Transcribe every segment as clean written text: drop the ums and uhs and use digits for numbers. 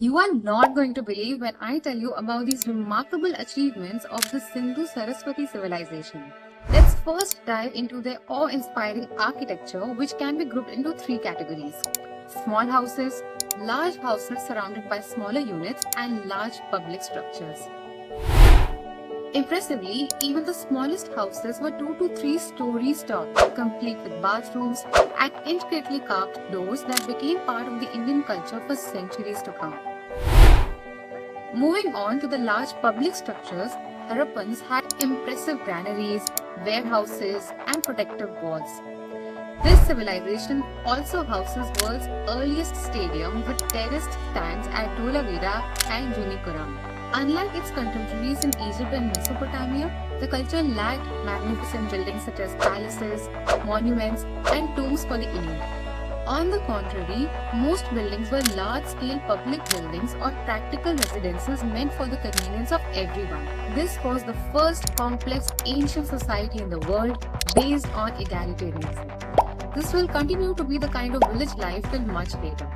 You are not going to believe when I tell you about these remarkable achievements of the Sindhu Saraswati civilization. Let's first dive into their awe-inspiring architecture, which can be grouped into three categories: small houses, large houses surrounded by smaller units, and large public structures. Impressively, even the smallest houses were 2 to 3 stories tall, complete with bathrooms and intricately carved doors that became part of the Indian culture for centuries to come. Moving on to the large public structures, Harappans had impressive granaries, warehouses, and protective walls. This civilization also houses world's earliest stadium with terraced stands at Dholavira and Junikuram. Unlike its contemporaries in Egypt and Mesopotamia, the culture lacked magnificent buildings such as palaces, monuments, and tombs for the elite. On the contrary, most buildings were large-scale public buildings or practical residences meant for the convenience of everyone. This was the first complex ancient society in the world based on egalitarianism. This will continue to be the kind of village life till much later.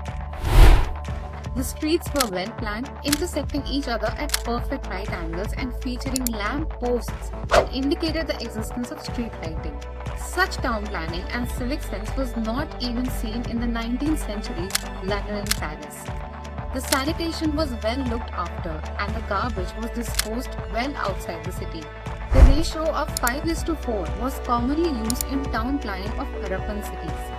The streets were well planned, intersecting each other at perfect right angles and featuring lamp posts that indicated the existence of street lighting. Such town planning and civic sense was not even seen in the 19th century's London and Paris. The sanitation was well looked after and the garbage was disposed well outside the city. The ratio of 5:4 was commonly used in town planning of Harappan cities.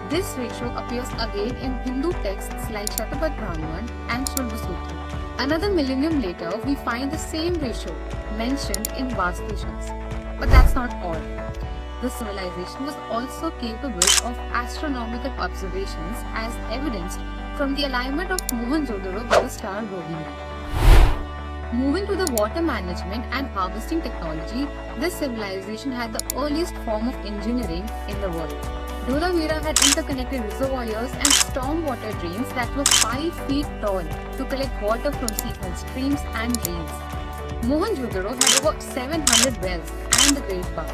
This ratio appears again in Hindu texts like Shatapat Brahman and Shulva Sutra. Another millennium later, we find the same ratio mentioned in Vastu Shastra. But that's not all. The civilization was also capable of astronomical observations as evidenced from the alignment of Mohenjo-daro with the star Rohini. Moving to the water management and harvesting technology, this civilization had the earliest form of engineering in the world. Dholavira had interconnected reservoirs and stormwater drains that were 5 feet tall to collect water from seasonal streams and rains. Mohenjo-daro had over 700 wells and the Great Bath,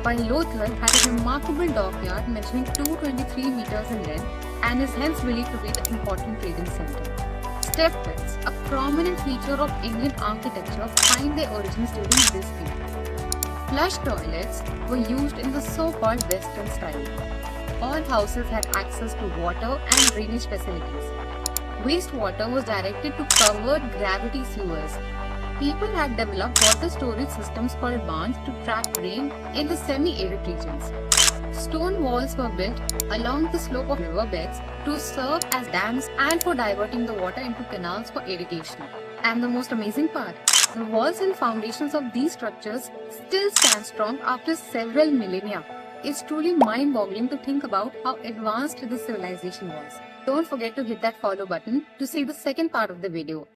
while Lothal had a remarkable dockyard measuring 223 meters in length and is hence believed to be the important trading center. Step wells, a prominent feature of Indian architecture, find their origins during this period. Flush toilets were used in the so-called Western style. All houses had access to water and drainage facilities. Wastewater was directed to covered gravity sewers. People had developed water storage systems called barns to trap rain in the semi-arid regions. Stone walls were built along the slope of riverbeds to serve as dams and for diverting the water into canals for irrigation. And the most amazing part, the walls and foundations of these structures still stand strong after several millennia. It's truly mind-boggling to think about how advanced this civilization was. Don't forget to hit that follow button to see the second part of the video.